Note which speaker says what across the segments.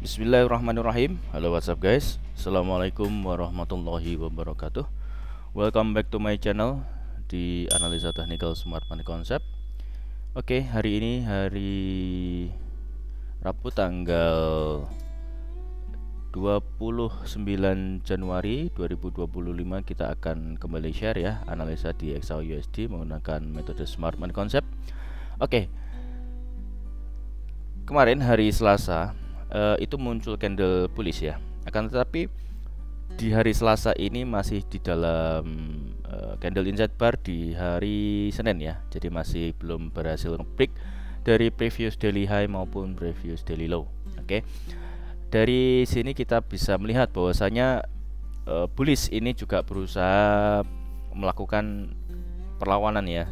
Speaker 1: Bismillahirrahmanirrahim. Halo, what's up guys? Assalamualaikum warahmatullahi wabarakatuh. Welcome back to my channel di Analisa Technical Smart Money Concept. Oke, hari ini hari Rabu tanggal 29 Januari 2025 kita akan kembali share ya analisa di XAUUSD menggunakan metode Smart Money Concept. Oke. Kemarin hari Selasa itu muncul candle bullish ya. Akan tetapi di hari Selasa ini masih di dalam candle inside bar di hari Senin ya. Jadi masih belum berhasil break dari previous daily high maupun previous daily low. Oke. Dari sini kita bisa melihat bahwasanya bullish ini juga berusaha melakukan perlawanan ya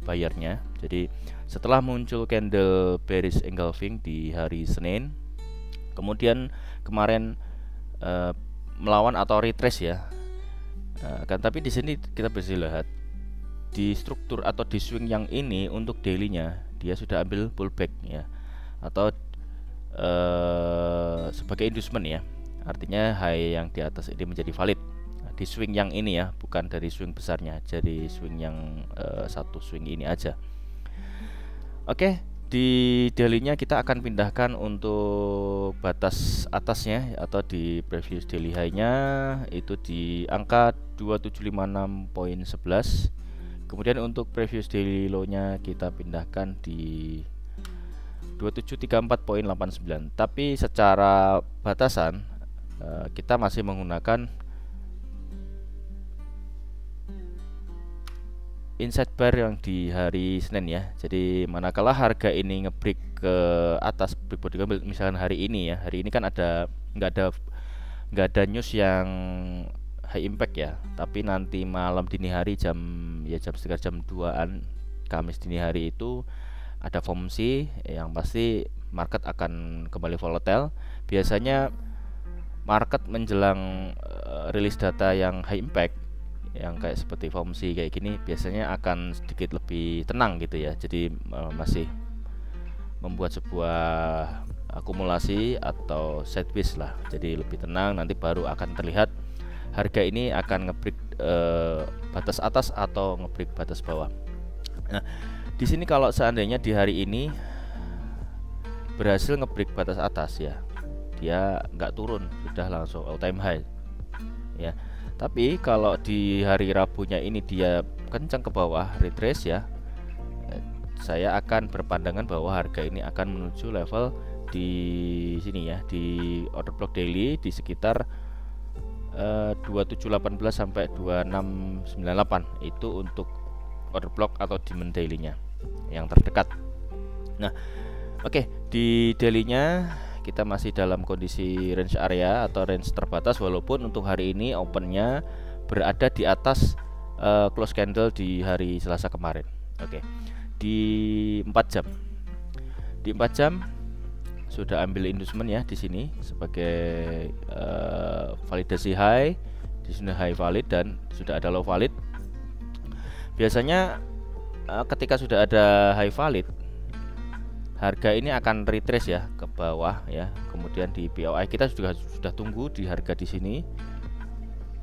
Speaker 1: bayarnya. Jadi setelah muncul candle bearish engulfing di hari Senin, kemudian kemarin melawan atau retrace ya. Tapi di sini kita bisa lihat di struktur atau di swing yang ini untuk daily-nya dia sudah ambil pullback ya, atau sebagai inducement ya. Artinya high yang di atas ini menjadi valid di swing yang ini ya, bukan dari swing besarnya, jadi swing yang satu swing ini aja. Oke, di daily-nya kita akan pindahkan untuk batas atasnya atau di previous daily high-nya itu di angka 2756.11. Kemudian untuk previous daily low-nya kita pindahkan di 2734.89. Tapi secara batasan kita masih menggunakan inside bar yang di hari Senin ya. Jadi manakala harga ini ngebreak ke atas, break body candle misalkan hari ini ya, hari ini kan nggak ada news yang high impact ya, tapi nanti malam dini hari sekitar jam 2-an Kamis dini hari itu ada FOMC yang pasti market akan kembali volatile. Biasanya market menjelang rilis data yang high impact yang kayak seperti FOMC kayak gini biasanya akan sedikit lebih tenang gitu ya. Jadi masih membuat sebuah akumulasi atau sideways lah. Jadi lebih tenang, nanti baru akan terlihat harga ini akan ngebreak batas atas atau ngebreak batas bawah. Nah, di sini kalau seandainya di hari ini berhasil ngebreak batas atas ya, dia nggak turun, sudah langsung all time high ya. Tapi kalau di hari Rabunya ini dia kencang ke bawah, retrace ya, saya akan berpandangan bahwa harga ini akan menuju level di sini ya, di order block daily di sekitar 2718 sampai 2698. Itu untuk order block atau demand daily-nya yang terdekat. Nah, oke, di daily-nya kita masih dalam kondisi range area atau range terbatas, walaupun untuk hari ini opennya berada di atas close candle di hari Selasa kemarin. Oke, di 4 jam sudah ambil inducement ya di sini sebagai validasi high. Di sini high valid dan sudah ada low valid. Biasanya ketika sudah ada high valid, harga ini akan retrace ya ke bawah ya. Kemudian di POI kita sudah tunggu di harga di sini.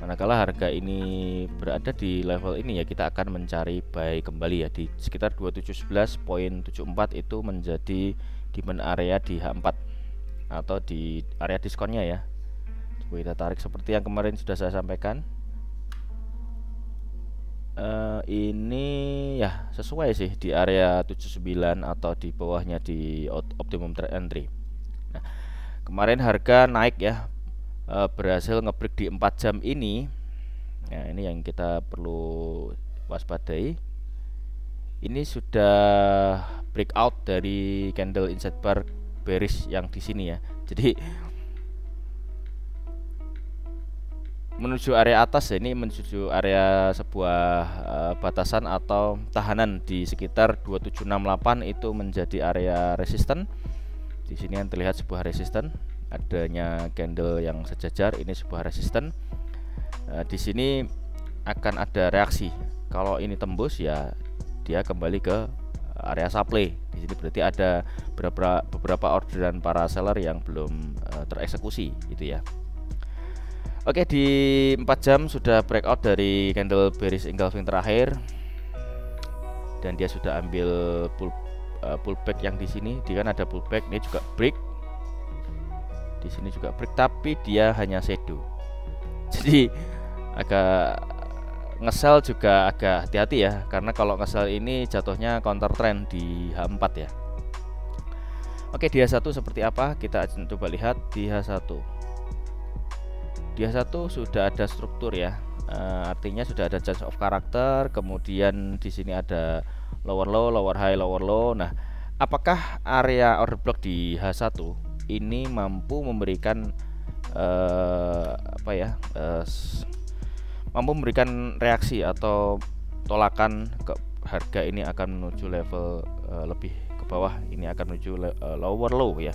Speaker 1: Manakala harga ini berada di level ini ya, kita akan mencari buy kembali ya di sekitar 2711.74. Itu menjadi demand area di H4 atau di area diskonnya ya. Coba kita tarik seperti yang kemarin sudah saya sampaikan. Ini ya sesuai sih di area 79 atau di bawahnya di optimum trend entry. Nah, kemarin harga naik ya, berhasil ngebreak di 4 jam ini. Nah, ini yang kita perlu waspadai. Ini sudah breakout dari candle inside bar bearish yang di sini ya. Jadi menuju area atas ya, ini menuju area sebuah batasan atau tahanan di sekitar 2768. Itu menjadi area resisten. Di sini yang terlihat sebuah resisten, adanya candle yang sejajar, ini sebuah resisten. Di sini akan ada reaksi. Kalau ini tembus ya dia kembali ke area supply. Di sini berarti ada beberapa orderan para seller yang belum tereksekusi gitu ya. Oke, di 4 jam sudah breakout dari candle bearish engulfing terakhir, dan dia sudah ambil pullback yang di sini. Dia kan ada pullback, ini juga break, di sini juga break, tapi dia hanya shadow. Jadi agak ngesel juga agak hati-hati ya, karena kalau ngesel ini jatuhnya counter trend di H4 ya. Oke, di H1 seperti apa? Kita coba lihat di H1. Di H1 sudah ada struktur ya, artinya sudah ada change of character. Kemudian di sini ada lower low, lower high, lower low. Nah, apakah area order block di H1 ini mampu memberikan mampu memberikan reaksi atau tolakan ke harga ini akan menuju level lebih ke bawah, ini akan menuju lower low ya.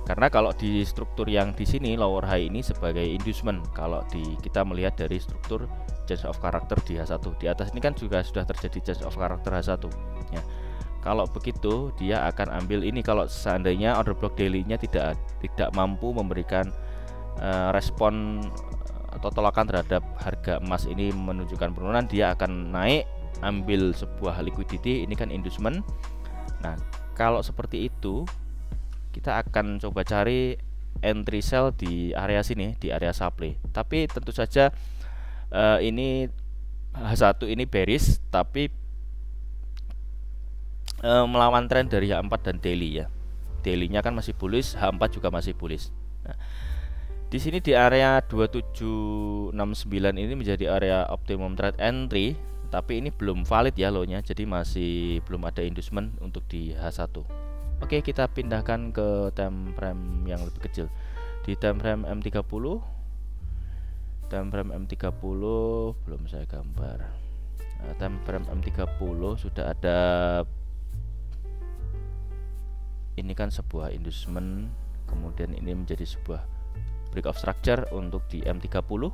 Speaker 1: Karena kalau di struktur yang di sini lower high ini sebagai inducement, kalau kita melihat dari struktur change of character di H1 di atas ini kan juga sudah terjadi change of character H1 ya. Kalau begitu dia akan ambil ini, kalau seandainya order block daily-nya tidak mampu memberikan respon atau tolakan terhadap harga emas ini menunjukkan penurunan, dia akan naik ambil sebuah liquidity, ini kan inducement. Nah, kalau seperti itu kita akan coba cari entry sell di area sini, di area supply. Tapi tentu saja ini H1 ini bearish, tapi melawan tren dari H4 dan daily ya. Daily-nya kan masih bullish, H4 juga masih bullish. Nah, di sini di area 2769 ini menjadi area optimum trade entry, tapi ini belum valid ya low-nya, jadi masih belum ada inducement untuk di H1. Oke, kita pindahkan ke time frame yang lebih kecil. Di time frame M30, belum saya gambar. Nah, time frame M30 sudah ada, ini kan sebuah inducement, kemudian ini menjadi sebuah break of structure untuk di M30.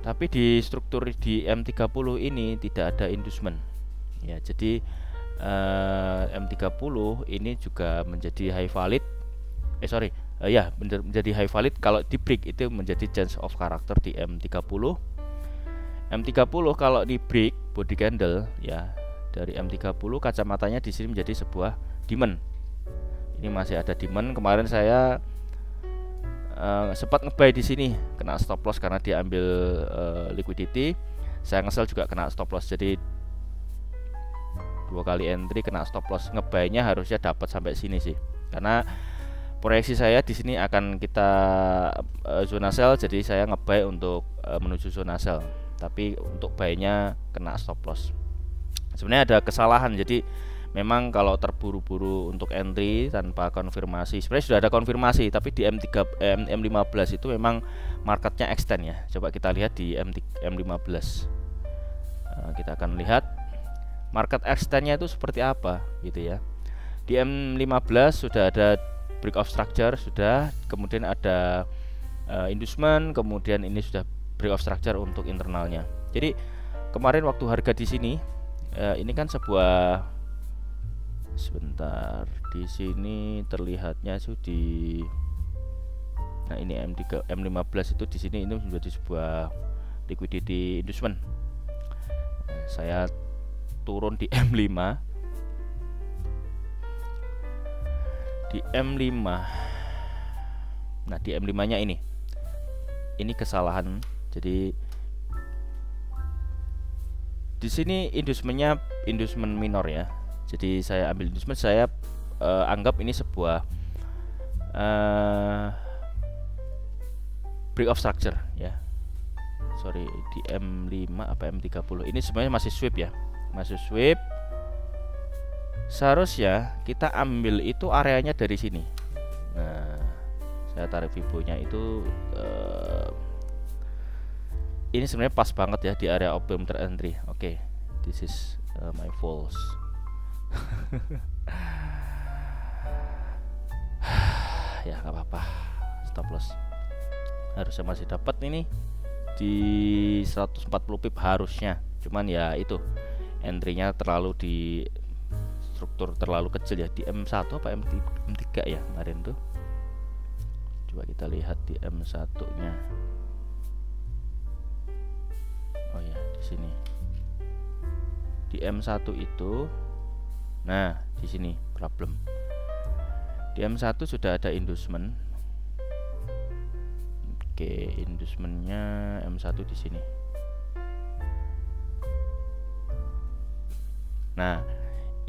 Speaker 1: Tapi di struktur di M30 ini tidak ada inducement ya, jadi M30 ini juga menjadi high valid, menjadi high valid kalau di break itu menjadi change of character di M30. M30 kalau di break body candle ya dari M30, kacamatanya di sini menjadi sebuah demand. Ini masih ada demand. Kemarin saya sempat nge-buy di sini, kena stop loss karena dia ambil liquidity. Saya nge-sell juga kena stop loss, jadi 2 kali entry kena stop loss. Nge-buy-nya harusnya dapat sampai sini sih, karena proyeksi saya di sini akan kita zona sell, jadi saya nge-buy untuk menuju zona sell, tapi untuk buy-nya kena stop loss. Sebenarnya ada kesalahan, jadi memang kalau terburu-buru untuk entry tanpa konfirmasi, sebenarnya sudah ada konfirmasi, tapi di M15 itu memang marketnya extend ya. Coba kita lihat di M15, kita akan lihat market extendnya itu seperti apa gitu ya. Di M15 sudah ada break of structure, sudah, kemudian ada inducement, kemudian ini sudah break of structure untuk internalnya. Jadi kemarin waktu harga di sini ini kan sebuah, sebentar, di sini terlihatnya di, nah ini M15 itu di sini ini menjadi sebuah liquidity inducement. Saya turun di M5, nah di M5 nya ini kesalahan. Jadi di sini inducementnya inducement minor ya, jadi saya ambil inducement, saya anggap ini sebuah break of structure ya. Sorry, di M5 apa M30 ini sebenarnya masih sweep ya, masih sweep. Seharusnya kita ambil itu areanya dari sini. Nah, saya tarik Fibo-nya itu ini sebenarnya pas banget ya di area optimum trade entry. Oke, this is my false. Ya nggak apa-apa, stop loss harusnya masih dapat ini di 140 pip harusnya, cuman ya itu entry-nya terlalu di struktur terlalu kecil ya, di M1 apa M3 ya kemarin tuh. Coba kita lihat di M1 nya. Oh ya, di sini di M1 itu, nah di sini problem. Di M1 sudah ada inducement. Oke, inducementnya M1 di sini. Nah,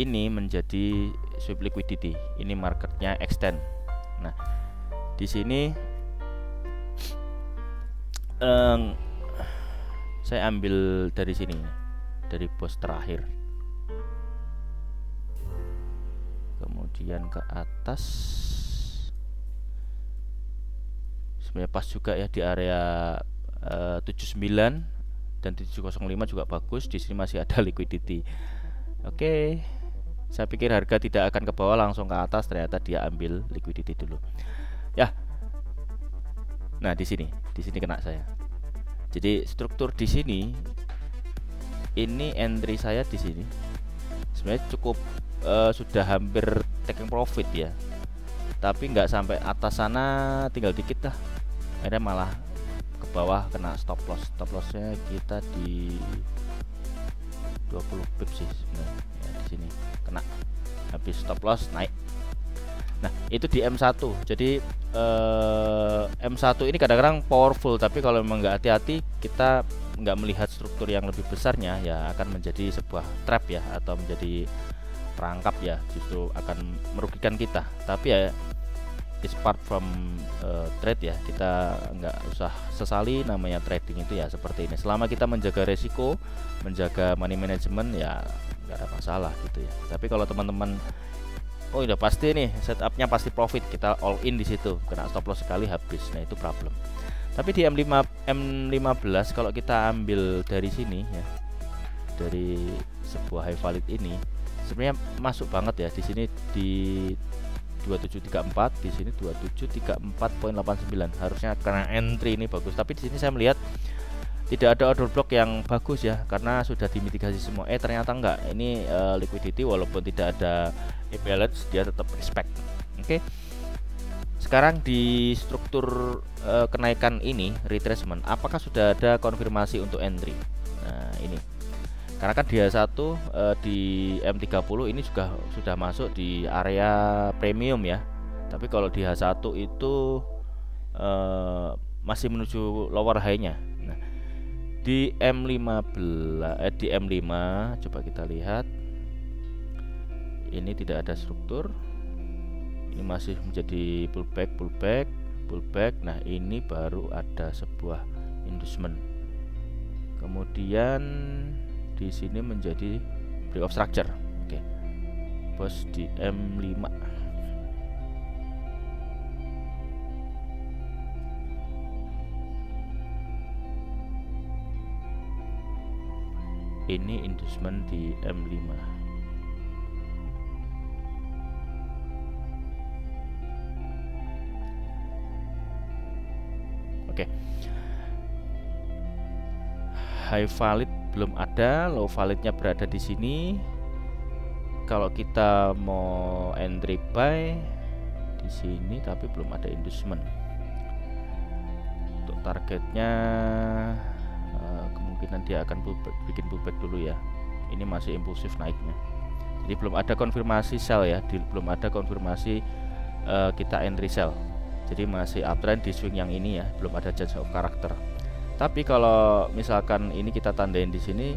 Speaker 1: ini menjadi sweep liquidity. Ini marketnya extend. Nah, di sini saya ambil dari sini, dari pos terakhir, kemudian ke atas. Sebenarnya pas juga ya di area 79 dan 705 juga bagus. Di sini masih ada liquidity. Oke, saya pikir harga tidak akan ke bawah langsung ke atas, ternyata dia ambil liquidity dulu. Ya. Nah, di sini kena saya. Jadi struktur di sini, ini entry saya di sini sebenarnya cukup sudah hampir taking profit ya. Tapi nggak sampai atas sana, tinggal dikit lah. Akhirnya malah ke bawah kena stop loss. Stop lossnya kita di 20 pip sih sebenarnya ya, di sini kena, habis stop loss naik. Nah, itu di M1. Jadi M1 ini kadang-kadang powerful, tapi kalau memang nggak hati-hati, kita nggak melihat struktur yang lebih besarnya, ya akan menjadi sebuah trap ya, atau menjadi perangkap ya, justru akan merugikan kita. Tapi ya it's part from trade ya, kita nggak usah sesali, namanya trading itu ya seperti ini. Selama kita menjaga resiko, menjaga money management, ya nggak ada masalah gitu ya. Tapi kalau teman-teman oh udah pasti nih setupnya pasti profit, kita all in di situ, kena stop loss sekali habis, nah itu problem. Tapi di M15 kalau kita ambil dari sini ya, dari sebuah high valid ini sebenarnya masuk banget ya. Di sini di 2734, di sini 2734.89, harusnya karena entry ini bagus. Tapi di sini saya melihat tidak ada order block yang bagus ya, karena sudah dimitigasi semua. Ternyata enggak, ini liquidity walaupun tidak ada imbalance dia tetap respect. Oke. Sekarang di struktur kenaikan ini retracement, apakah sudah ada konfirmasi untuk entry? Nah, ini. Karena kan dia satu di M30 ini juga sudah masuk di area premium ya. Tapi kalau di H1 itu masih menuju lower high-nya. Nah, di M5 coba kita lihat. Ini tidak ada struktur. Ini masih menjadi pullback. Nah, ini baru ada sebuah inducement. Kemudian di sini menjadi break of structure. Oke. Bos di M5. Ini inducement di M5. Oke. High valid belum ada, low validnya berada di sini. Kalau kita mau entry buy di sini, tapi belum ada inducement. Untuk targetnya kemungkinan dia akan bikin pullback dulu ya. Ini masih impulsif naiknya. Jadi belum ada konfirmasi sell ya, belum ada konfirmasi kita entry sell. Jadi masih uptrend di swing yang ini ya, belum ada change of character. Tapi kalau misalkan ini kita tandain di sini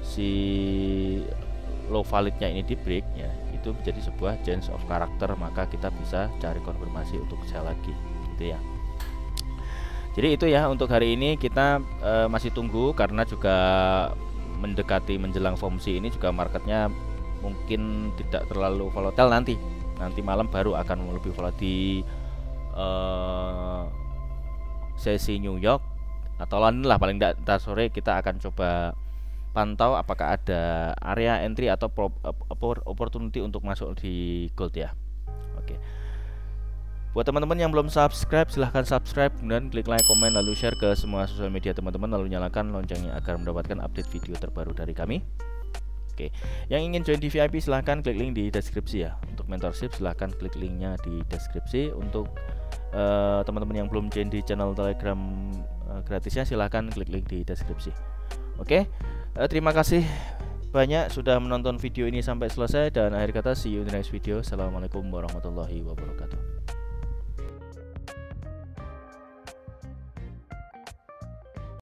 Speaker 1: si low validnya ini di break ya, itu menjadi sebuah change of character, maka kita bisa cari konfirmasi untuk sell lagi gitu ya. Jadi itu ya untuk hari ini, kita masih tunggu karena juga mendekati menjelang FOMC ini juga marketnya mungkin tidak terlalu volatile. Nanti malam baru akan lebih volatile di sesi New York atau London lah, paling tidak sore kita akan coba pantau apakah ada area entry atau opportunity untuk masuk di gold ya. Oke. Buat teman-teman yang belum subscribe, silahkan subscribe, kemudian klik like, komen, lalu share ke semua sosial media teman-teman, lalu nyalakan loncengnya agar mendapatkan update video terbaru dari kami. Oke, yang ingin join di VIP silahkan klik link di deskripsi ya. Untuk mentorship silahkan klik linknya di deskripsi. Untuk teman-teman yang belum join di channel Telegram gratisnya silahkan klik link di deskripsi. Oke, terima kasih banyak sudah menonton video ini sampai selesai, dan akhir kata see you in the next video. Assalamualaikum warahmatullahi wabarakatuh.